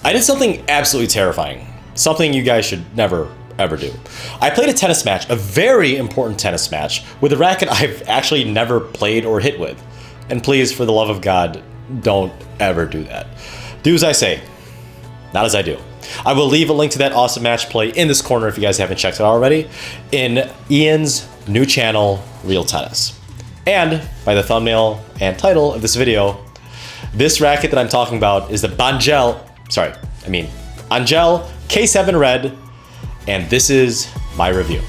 I did something absolutely terrifying. Something you guys should never, ever do. I played a tennis match, a very important tennis match, with a racket I've actually never played or hit with. And please, for the love of God, don't ever do that. Do as I say, not as I do. I will leave a link to that awesome match play in this corner if you guys haven't checked it out already, in Ian's new channel, Real Tennis. And by the thumbnail and title of this video, this racket that I'm talking about is the Angell K7 Red, and this is my review.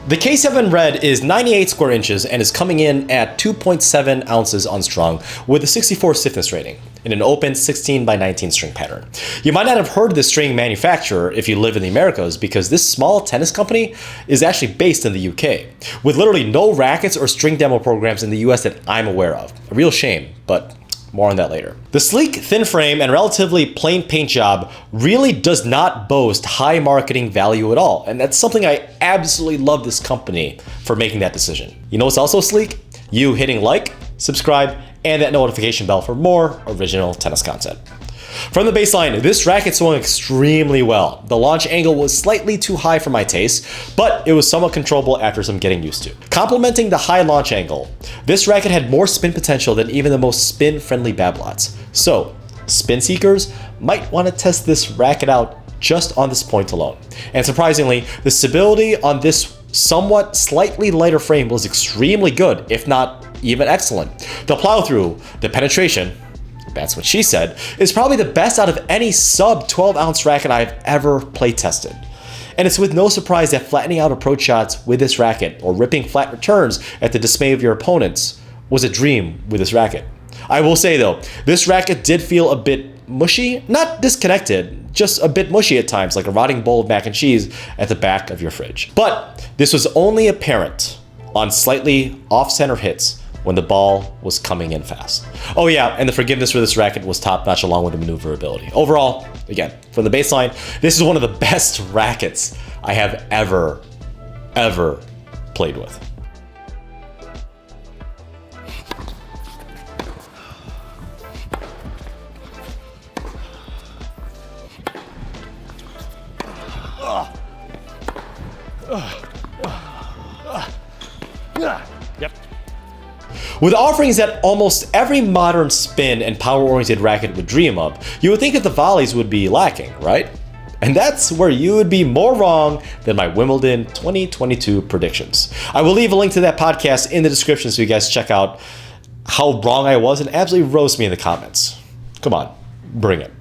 The K7 Red is 98 square inches and is coming in at 2.7 ounces unstrung with a 64 stiffness rating in an open 16 by 19 string pattern. You might not have heard of this string manufacturer if you live in the Americas, because this small tennis company is actually based in the UK, with literally no rackets or string demo programs in the US that I'm aware of. A real shame, but more on that later. The sleek, thin frame and relatively plain paint job really does not boast high marketing value at all, and that's something I absolutely love this company for making that decision. You know what's also sleek? You hitting like, subscribe, and that notification bell for more original tennis content. From the baseline, this racket swung extremely well. The launch angle was slightly too high for my taste, but it was somewhat controllable after some getting used to. Complementing the high launch angle, this racket had more spin potential than even the most spin-friendly Bablots. So, spin seekers might want to test this racket out just on this point alone. And surprisingly, the stability on this somewhat slightly lighter frame was extremely good, if not even excellent. The plow through, the penetration, that's what she said, is probably the best out of any sub 12 ounce racket I've ever play tested. And it's with no surprise that flattening out approach shots with this racket, or ripping flat returns at the dismay of your opponents, was a dream with this racket. I will say though, this racket did feel a bit mushy, not disconnected, just a bit mushy at times, like a rotting bowl of mac and cheese at the back of your fridge. But this was only apparent on slightly off-center hits when the ball was coming in fast. Oh yeah, and the forgiveness for this racket was top-notch along with the maneuverability. Overall, again, from the baseline, this is one of the best rackets I have ever played with. Yep. With offerings that almost every modern spin and power-oriented racket would dream of, you would think that the volleys would be lacking, right? And that's where you would be more wrong than my Wimbledon 2022 predictions. I will leave a link to that podcast in the description so you guys check out how wrong I was and absolutely roast me in the comments. Come on, bring it.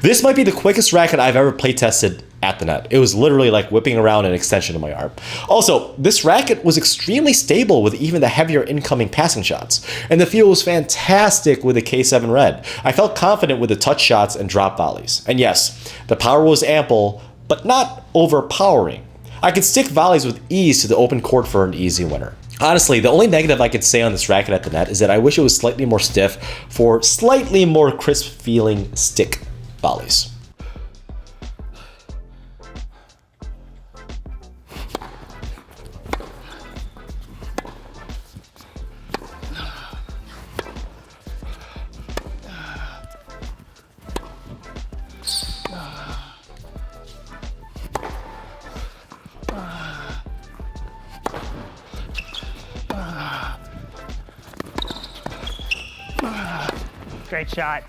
This might be the quickest racket I've ever play tested at the net. It was literally like whipping around an extension of my arm. Also, this racket was extremely stable with even the heavier incoming passing shots, and the feel was fantastic with the K7 Red. I felt confident with the touch shots and drop volleys. And yes, the power was ample, but not overpowering. I could stick volleys with ease to the open court for an easy winner. Honestly, the only negative I could say on this racket at the net is that I wish it was slightly more stiff for slightly more crisp feeling stick volleys. Great shot.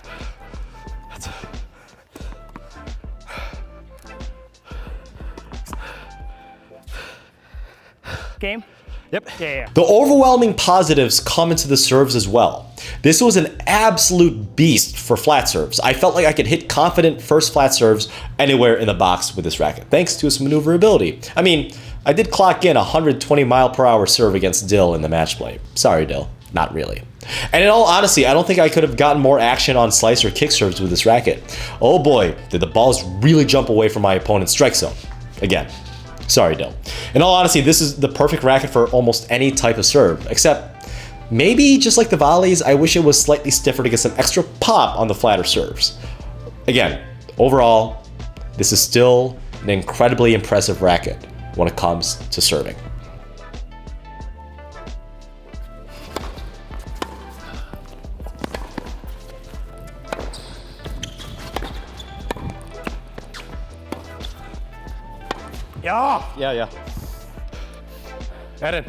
Game? Yep. Yeah. The overwhelming positives come into the serves as well. This was an absolute beast for flat serves. I felt like I could hit confident first flat serves anywhere in the box with this racket, thanks to its maneuverability. I mean, I did clock in a 120 mile per hour serve against Dill in the match play. Sorry, Dill. Not really. And in all honesty, I don't think I could have gotten more action on slice or kick serves with this racket. Oh boy, did the balls really jump away from my opponent's strike zone. Again, sorry, Dill. In all honesty, this is the perfect racket for almost any type of serve, except maybe just like the volleys, I wish it was slightly stiffer to get some extra pop on the flatter serves. Again, overall, this is still an incredibly impressive racket when it comes to serving. Yeah. Edit.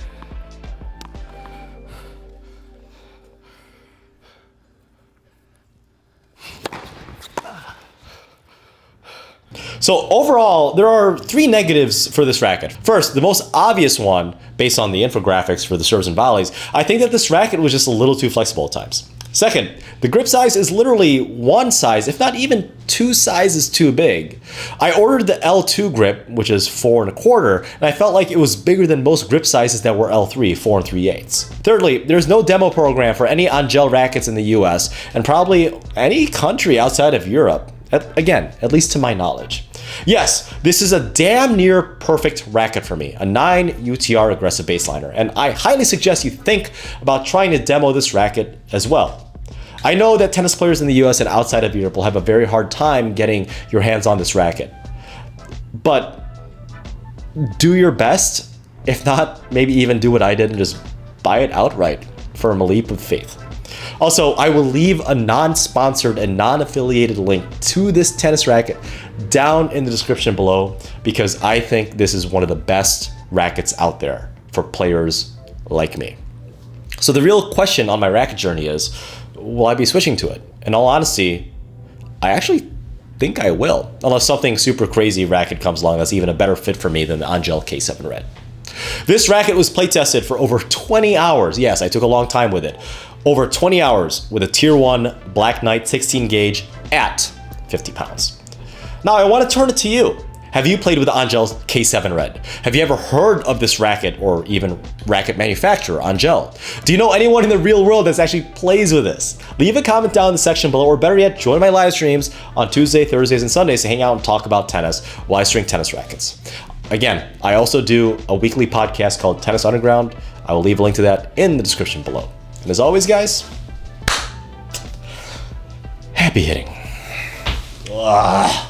So overall, there are 3 negatives for this racket. First, the most obvious one, based on the infographics for the serves and volleys, I think that this racket was just a little too flexible at times. Second, the grip size is literally one size, if not even 2 sizes too big. I ordered the L2 grip, which is 4 1/4, and I felt like it was bigger than most grip sizes that were L3, 4 3/8. Thirdly, there's no demo program for any Angell rackets in the US, and probably any country outside of Europe. Again, at least to my knowledge. Yes, this is a damn near perfect racket for me, a 9 UTR aggressive baseliner, and I highly suggest you think about trying to demo this racket as well. I know that tennis players in the US and outside of Europe will have a very hard time getting your hands on this racket, but do your best. If not, maybe even do what I did and just buy it outright for a leap of faith. Also, I will leave a non-sponsored and non-affiliated link to this tennis racket down in the description below because I think this is one of the best rackets out there for players like me. So the real question on my racket journey is, will I be switching to it? In all honesty, I actually think I will, unless something super crazy racket comes along that's even a better fit for me than the Angell K7 Red. This racket was play tested for over 20 hours. Yes, I took a long time with it. Over 20 hours with a Tier 1 Black Knight 16 gauge at 50 pounds. Now I want to turn it to you. Have you played with the Angell K7 Red? Have you ever heard of this racket or even racket manufacturer, Angell? Do you know anyone in the real world that actually plays with this? Leave a comment down in the section below, or better yet, join my live streams on Tuesday, Thursdays, and Sundays to hang out and talk about tennis while I string tennis rackets. Again, I also do a weekly podcast called Tennis Underground. I will leave a link to that in the description below. And as always, guys, happy hitting. Ugh.